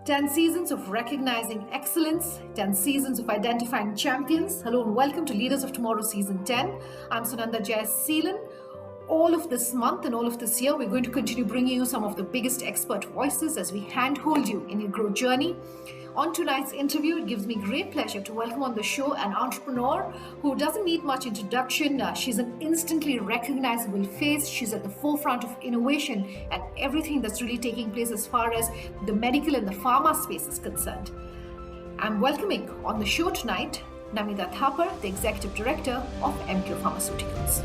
10 seasons of recognizing excellence, 10 seasons of identifying champions. Hello and welcome to Leaders of Tomorrow Season 10. I'm Sunanda Jayaseelan. All of this month and all of this year, we're going to continue bringing you some of the biggest expert voices as we handhold you in your growth journey. On tonight's interview, it gives me great pleasure to welcome on the show an entrepreneur who doesn't need much introduction. She's an instantly recognizable face. She's at the forefront of innovation and everything that's really taking place as far as the medical and the pharma space is concerned. I'm welcoming on the show tonight Namita Thapar, the Executive Director of Emcure Pharmaceuticals.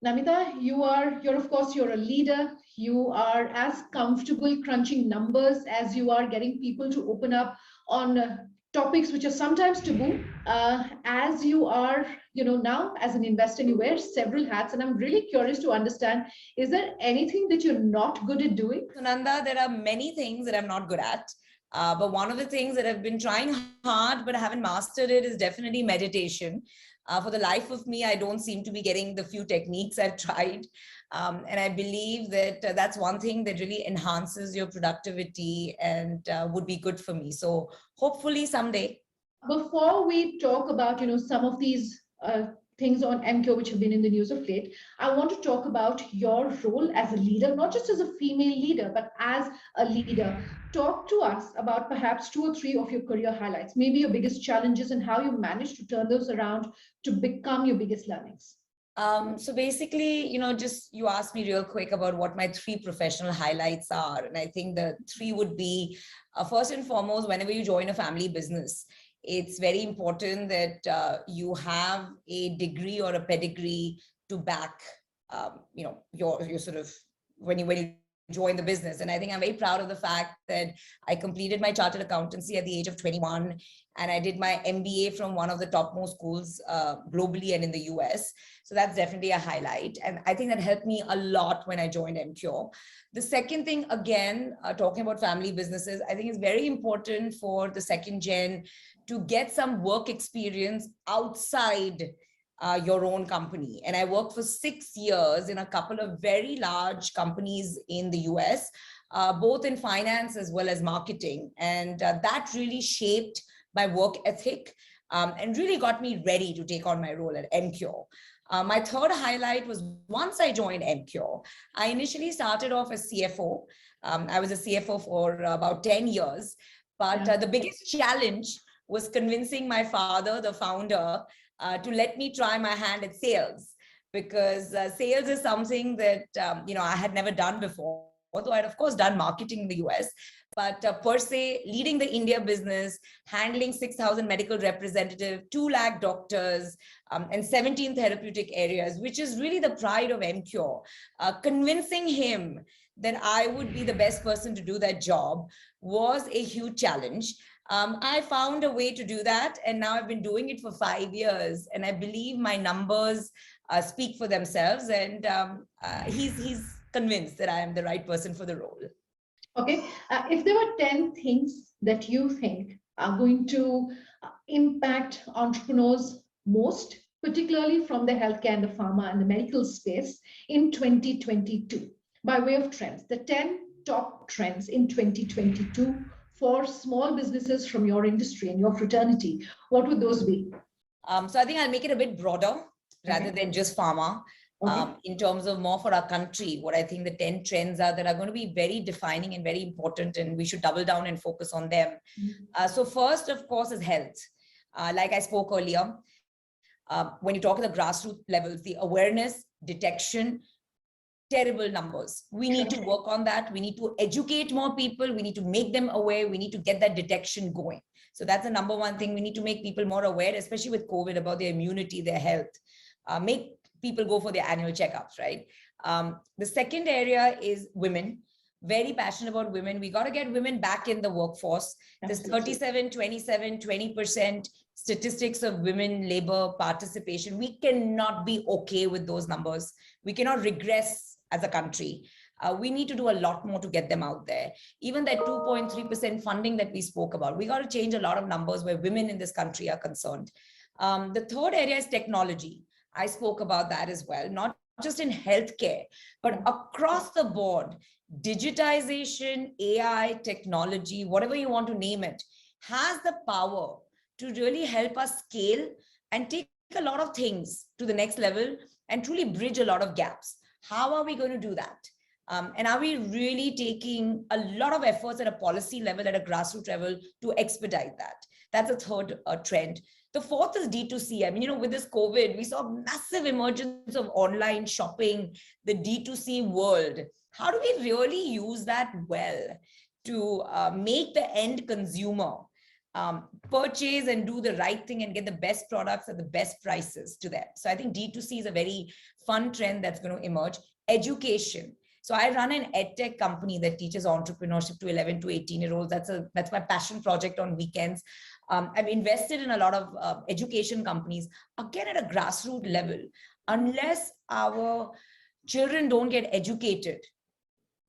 Namita, you're a leader. You are as comfortable crunching numbers as you are getting people to open up on topics which are sometimes taboo. As you are, now as an investor, you wear several hats, and I'm really curious to understand: is there anything that you're not good at doing? Sunanda, there are many things that I'm not good at. But one of the things that I've been trying hard but haven't mastered it is definitely meditation. For the life of me, I don't seem to be getting the few techniques I've tried. And I believe that that's one thing that really enhances your productivity and would be good for me. So hopefully someday. Before we talk about, some of these things on Emcure which have been in the news of late, I want to talk about your role as a leader, not just as a female leader, but as a leader. Talk to us about perhaps 2 or 3 of your career highlights, maybe your biggest challenges and how you managed to turn those around to become your biggest learnings. So basically, just you asked me real quick about what my 3 professional highlights are. And I think the 3 would be, first and foremost, whenever you join a family business, it's very important that you have a degree or a pedigree to back, your sort of when you join the business. And I think I'm very proud of the fact that I completed my chartered accountancy at the age of 21, and I did my MBA from one of the topmost schools globally and in the US. So that's definitely a highlight. And I think that helped me a lot when I joined Emcure. The second thing, again, talking about family businesses, I think it's very important for the second gen to get some work experience outside your own company. And I worked for 6 years in a couple of very large companies in the US, both in finance as well as marketing. And that really shaped my work ethic and really got me ready to take on my role at Emcure. My third highlight was once I joined Emcure, I initially started off as CFO. I was a CFO for about 10 years, but the biggest challenge was convincing my father, the founder, to let me try my hand at sales, because sales is something that I had never done before, although I'd of course done marketing in the US. But per se, leading the India business, handling 6,000 medical representatives, 2 lakh doctors, and 17 therapeutic areas, which is really the pride of Emcure, convincing him that I would be the best person to do that job was a huge challenge. I found a way to do that, and now I've been doing it for 5 years, and I believe my numbers speak for themselves, and he's convinced that I am the right person for the role. Okay, if there were 10 things that you think are going to impact entrepreneurs most, particularly from the healthcare and the pharma and the medical space in 2022, by way of trends, the 10 top trends in 2022 for small businesses from your industry and your fraternity, what would those be? So I think I'll make it a bit broader rather than just pharma. In terms of more for our country, what I think the 10 trends are that are going to be very defining and very important, and we should double down and focus on them. So first, of course, is health. Like I spoke earlier, when you talk at the grassroots levels, the awareness, detection, terrible numbers. We need to work on that. We need to educate more people. We need to make them aware. We need to get that detection going. So that's the number one thing. We need to make people more aware, especially with COVID, about their immunity, their health. Make people go for their annual checkups, right? The second area is women. very passionate about women. We got to get women back in the workforce. This 37, 27, 20% statistics of women labor participation, we cannot be okay with those numbers. We cannot regress as a country. We need to do a lot more to get them out there. Even that 2.3% funding that we spoke about, we got to change a lot of numbers where women in this country are concerned. The third area is technology. I spoke about that as well, not just in healthcare, but across the board. Digitization, AI, technology, whatever you want to name it, has the power to really help us scale and take a lot of things to the next level and truly bridge a lot of gaps. How are we going to do that? And are we really taking a lot of efforts at a policy level, at a grassroots level, to expedite that? That's a third trend. The fourth is D2C. I mean, with this COVID, we saw massive emergence of online shopping, the D2C world. How do we really use that well to make the end consumer purchase and do the right thing and get the best products at the best prices to them? So I think D2C is a very fun trend that's going to emerge. Education. So I run an edtech company that teaches entrepreneurship to 11 to 18-year-olds. That's my passion project on weekends. I've invested in a lot of education companies, again, at a grassroots level. Unless our children don't get educated,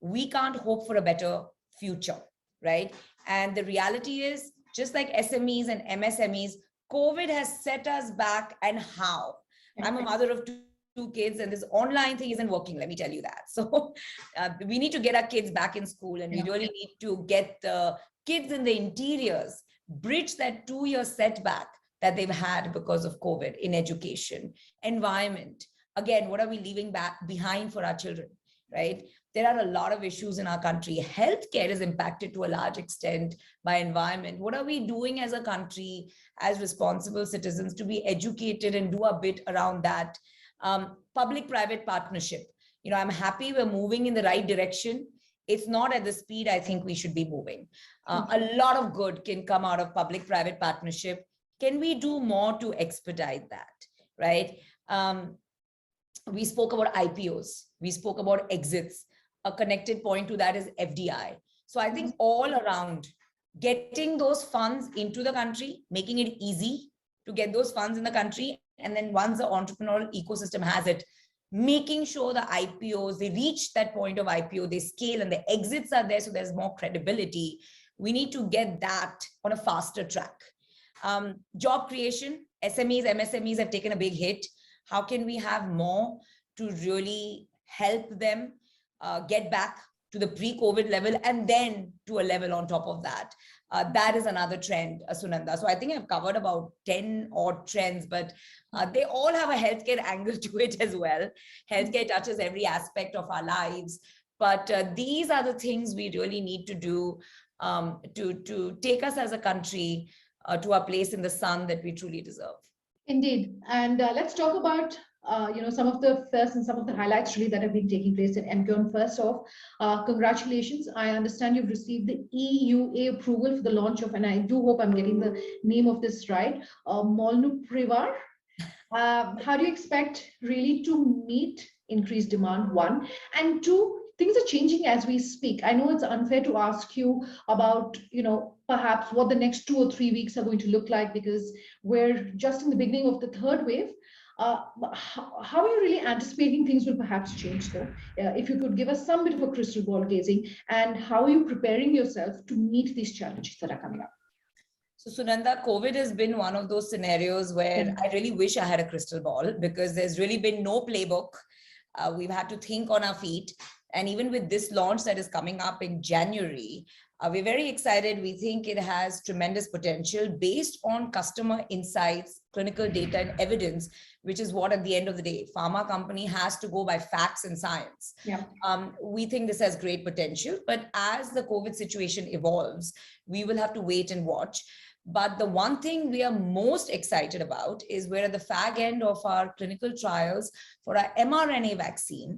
we can't hope for a better future, right? And the reality is, just like SMEs and MSMEs, COVID has set us back. And how? I'm a mother of two kids, and this online thing isn't working, let me tell you that. So we need to get our kids back in school, and we really need to get the kids in the interiors, bridge that 2-year setback that they've had because of COVID in education. Environment. Again, what are we leaving behind for our children, right? There are a lot of issues in our country. Healthcare is impacted to a large extent by environment. What are we doing as a country, as responsible citizens, to be educated and do a bit around that? Public-private partnership. I'm happy we're moving in the right direction. It's not at the speed I think we should be moving. A lot of good can come out of public-private partnership. Can we do more to expedite that, right? We spoke about IPOs. We spoke about exits. A connected point to that is FDI. So I think all around, getting those funds into the country, making it easy to get those funds in the country, and then once the entrepreneurial ecosystem has it, making sure the IPOs, they reach that point of IPO, they scale, and the exits are there so there's more credibility. We need to get that on a faster track. Job creation, SMEs, MSMEs have taken a big hit. How can we have more to really help them get back to the pre-COVID level and then to a level on top of that? That is another trend, Sunanda. So I think I've covered about 10 odd trends, but they all have a healthcare angle to it as well. Healthcare touches every aspect of our lives. But these are the things we really need to do to take us as a country to a place in the sun that we truly deserve. Indeed. And let's talk about some of the first and some of the highlights really that have been taking place in Emcure. First off, congratulations. I understand you've received the EUA approval for the launch of, and I do hope I'm getting the name of this right, Molnupiravir. How do you expect really to meet increased demand, one? And two, things are changing as we speak. I know it's unfair to ask you about, perhaps what the next 2 or 3 weeks are going to look like, because we're just in the beginning of the third wave. How are you really anticipating things will perhaps change, though? If you could give us some bit of a crystal ball gazing, and how are you preparing yourself to meet these challenges that are coming up? So Sunanda, COVID has been one of those scenarios where I really wish I had a crystal ball, because there's really been no playbook. We've had to think on our feet. And even with this launch that is coming up in January, we're very excited. We think it has tremendous potential based on customer insights, clinical data, and evidence, which is what at the end of the day, pharma company has to go by facts and science. Yeah. We think this has great potential, but as the COVID situation evolves, we will have to wait and watch. But the one thing we are most excited about is we're at the fag end of our clinical trials for our mRNA vaccine.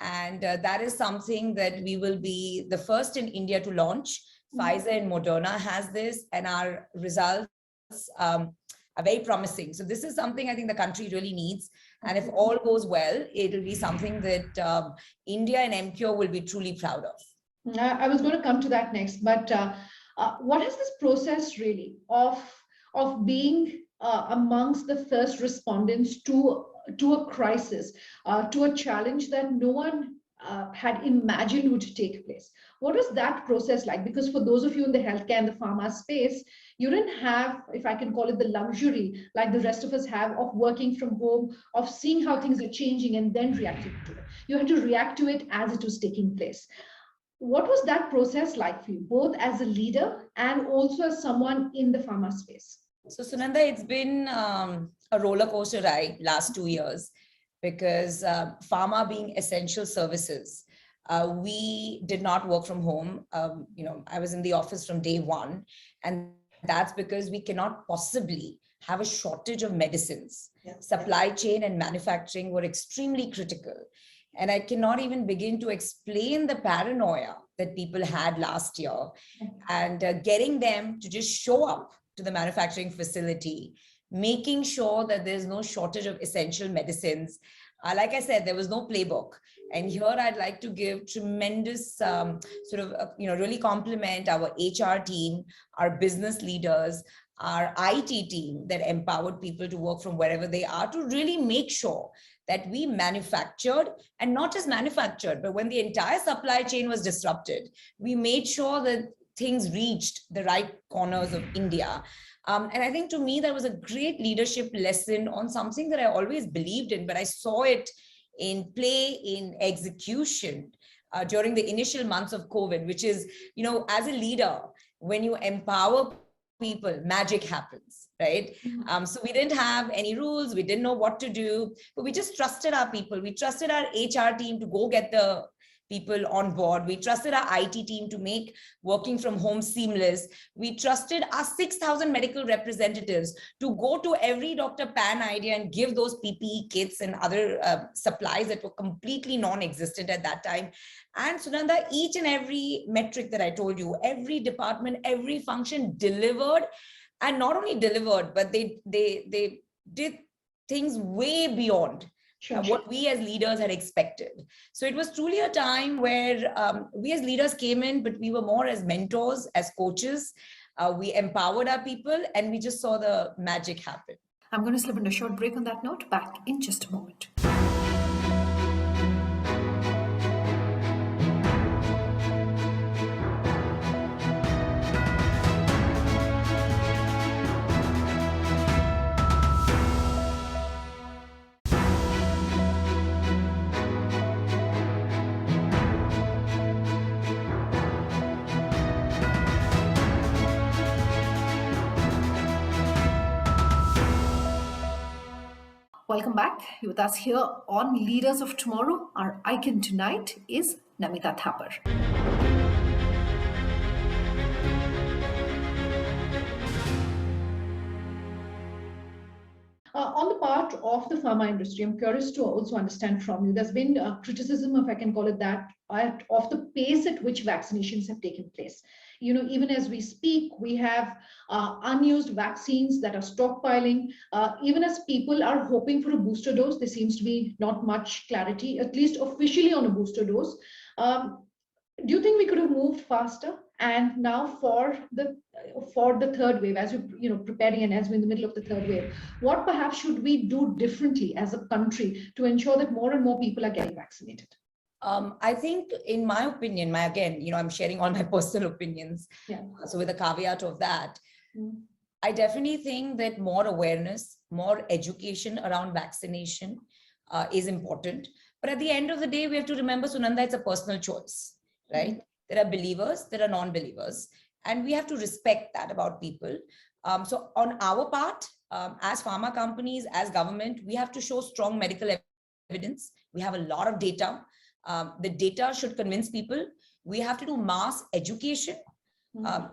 And that is something that we will be the first in India to launch. Pfizer and Moderna has this, and our results are very promising. So this is something I think the country really needs. And if all goes well, it will be something that India and Emcure will be truly proud of. I was going to come to that next, but what is this process really of being amongst the first respondents to a crisis, to a challenge that no one had imagined would take place? What was that process like? Because for those of you in the healthcare and the pharma space, you didn't have, if I can call it, the luxury like the rest of us have of working from home, of seeing how things are changing and then reacting to it. You had to react to it as it was taking place. What was that process like for you, both as a leader and also as someone in the pharma space? So Sunanda, it's been a roller coaster ride last 2 years because pharma being essential services, we did not work from home. I was in the office from day one, and that's because we cannot possibly have a shortage of medicines. Yeah. Supply chain and manufacturing were extremely critical. And I cannot even begin to explain the paranoia that people had last year, and getting them to just show up to the manufacturing facility, making sure that there's no shortage of essential medicines. Like I said, there was no playbook. And here I'd like to give tremendous really compliment our HR team, our business leaders, our IT team that empowered people to work from wherever they are to really make sure that we manufactured, and not just manufactured, but when the entire supply chain was disrupted, we made sure that things reached the right corners of India. And I think to me, that was a great leadership lesson on something that I always believed in, but I saw it in play, in execution during the initial months of COVID, which is, as a leader, when you empower people, magic happens, right? So we didn't have any rules. We didn't know what to do, but we just trusted our people. We trusted our HR team to go get the people on board. We trusted our IT team to make working from home seamless. We trusted our 6,000 medical representatives to go to every Dr. Pan idea and give those PPE kits and other supplies that were completely non-existent at that time. And Sunanda, each and every metric that I told you, every department, every function delivered, and not only delivered, but they did things way beyond what we as leaders had expected. So it was truly a time where we as leaders came in, but we were more as mentors, as coaches. We empowered our people, and we just saw the magic happen. I'm going to slip into a short break on that note. Back in just a moment. Welcome back. With us here on Leaders of Tomorrow, our icon tonight is Namita Thapar. On the part of the pharma industry, I'm curious to also understand from you, there's been criticism, if I can call it that, of the pace at which vaccinations have taken place. Even as we speak, we have unused vaccines that are stockpiling. Even as people are hoping for a booster dose, there seems to be not much clarity, at least officially, on a booster dose. Do you think we could have moved faster? And now for the third wave, as you're preparing, and as we're in the middle of the third wave, what perhaps should we do differently as a country to ensure that more and more people are getting vaccinated? I think, in my opinion, I'm sharing all my personal opinions. Yeah. So with a caveat of that, I definitely think that more awareness, more education around vaccination is important. But at the end of the day, we have to remember, Sunanda, it's a personal choice, right? There are believers, there are non-believers, and we have to respect that about people. So on our part, as pharma companies, as government, we have to show strong medical evidence. We have a lot of data. The data should convince people. We have to do mass education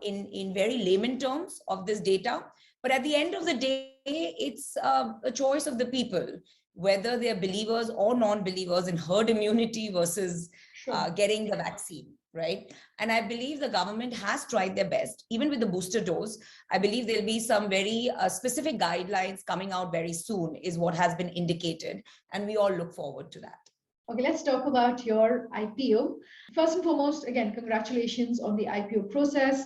in very layman terms of this data. But at the end of the day, it's a choice of the people, whether they're believers or non-believers in herd immunity versus getting the vaccine, right? And I believe the government has tried their best, even with the booster dose. I believe there'll be some very specific guidelines coming out very soon, is what has been indicated. And we all look forward to that. Okay, let's talk about your IPO. First and foremost, again, congratulations on the IPO process.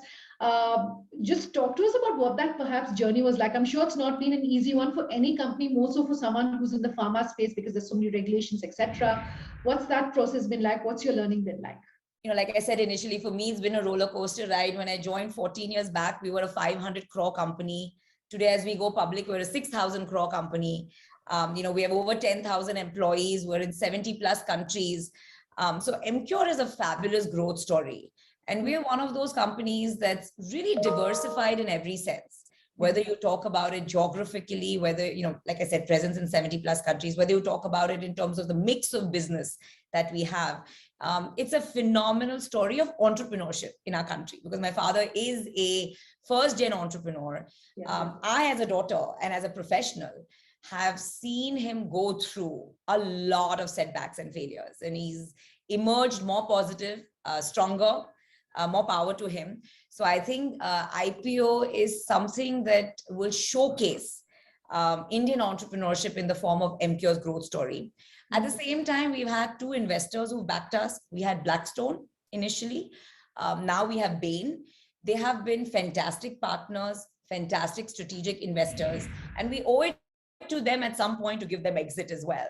Just talk to us about what that perhaps journey was like. I'm sure it's not been an easy one for any company, more so for someone who's in the pharma space because there's so many regulations, etc. What's that process been like? What's your learning been like? Like I said initially, for me, it's been a roller coaster ride. When I joined 14 years back, we were a 500 crore company. Today, as we go public, we're a 6,000 crore company. We have over 10,000 employees. We're in 70 plus countries. So Emcure is a fabulous growth story. And we're one of those companies that's really diversified in every sense. Whether you talk about it geographically, whether, like I said, presence in 70 plus countries, whether you talk about it in terms of the mix of business that we have. It's a phenomenal story of entrepreneurship in our country because my father is a first-gen entrepreneur. I, as a daughter and as a professional, have seen him go through a lot of setbacks and failures, and he's emerged more positive, stronger, more power to him. So I think IPO is something that will showcase Indian entrepreneurship in the form of Emcure's growth story. At the same time, we've had two investors who backed us. We had Blackstone initially. Now we have Bain. They have been fantastic partners, fantastic strategic investors, and we owe it to them at some point to give them exit as well.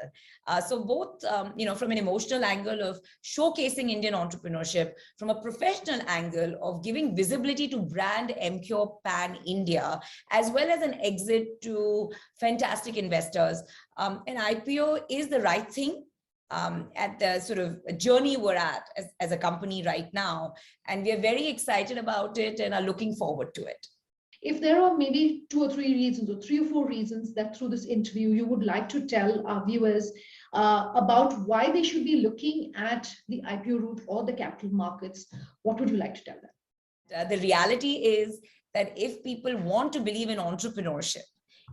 So both, from an emotional angle of showcasing Indian entrepreneurship, from a professional angle of giving visibility to brand Emcure Pan India, as well as an exit to fantastic investors. An IPO is the right thing at the sort of journey we're at as a company right now. And we are very excited about it and are looking forward to it. If there are maybe 2 or 3 reasons or 3 or 4 reasons that through this interview you would like to tell our viewers about why they should be looking at the IPO route or the capital markets, what would you like to tell them? The reality is that if people want to believe in entrepreneurship,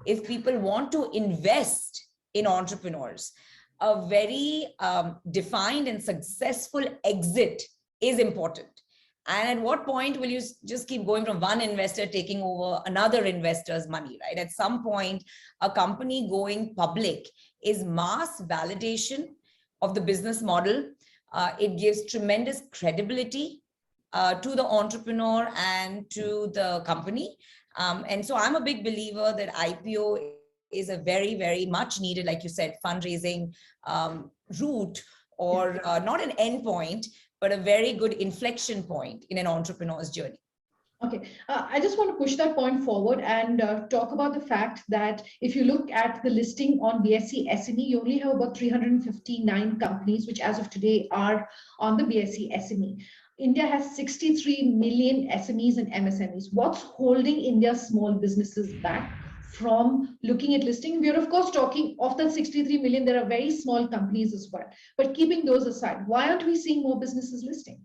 if people want to invest in entrepreneurs, a very defined and successful exit is important. And at what point will you just keep going from one investor taking over another investor's money, right? At some point, a company going public is mass validation of the business model. It gives tremendous credibility to the entrepreneur and to the company. And so I'm a big believer that IPO is a very, very much needed, like you said, fundraising route, or not an end point, but a very good inflection point in an entrepreneur's journey. Okay, I just want to push that point forward and talk about the fact that if you look at the listing on BSE SME, you only have about 359 companies, which as of today are on the BSE SME. India has 63 million SMEs and MSMEs. What's holding India's small businesses back from looking at listing? We're of course talking of that 63 million, there are very small companies as well. But keeping those aside, why aren't we seeing more businesses listing?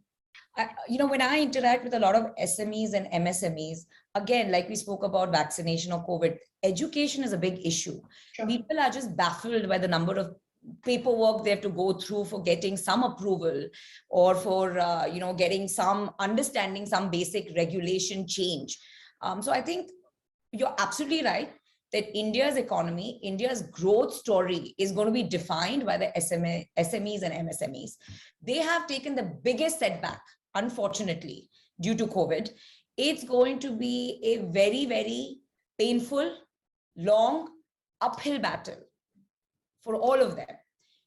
When I interact with a lot of SMEs and MSMEs, again, like we spoke about vaccination or COVID, education is a big issue. Sure. People are just baffled by the number of paperwork they have to go through for getting some approval or for, getting some understanding, some basic regulation change. So I think you're absolutely right that India's economy, India's growth story is going to be defined by the SMEs and MSMEs. They have taken the biggest setback, unfortunately, due to COVID. It's going to be a very, very painful, long, uphill battle for all of them.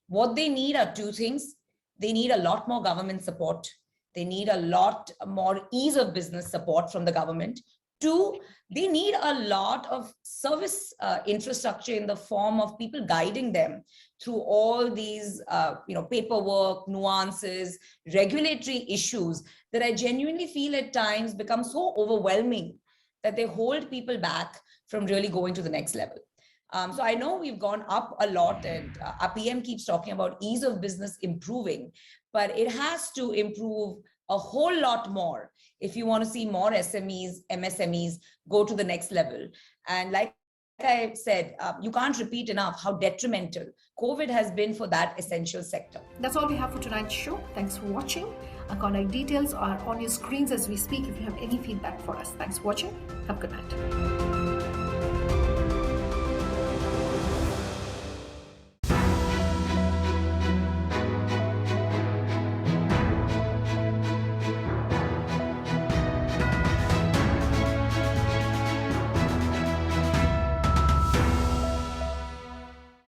What they need are two things. They need a lot more government support. They need a lot more ease of business support from the government. Two, they need a lot of service infrastructure in the form of people guiding them through all these, paperwork, nuances, regulatory issues that I genuinely feel at times become so overwhelming that they hold people back from really going to the next level. So I know we've gone up a lot, and our PM keeps talking about ease of business improving, but it has to improve a whole lot more if you want to see more SMEs, MSMEs go to the next level. And like I said, you can't repeat enough how detrimental COVID has been for that essential sector. That's all we have for tonight's show. Thanks for watching. Our contact details are on your screens as we speak if you have any feedback for us. Thanks for watching. Have a good night.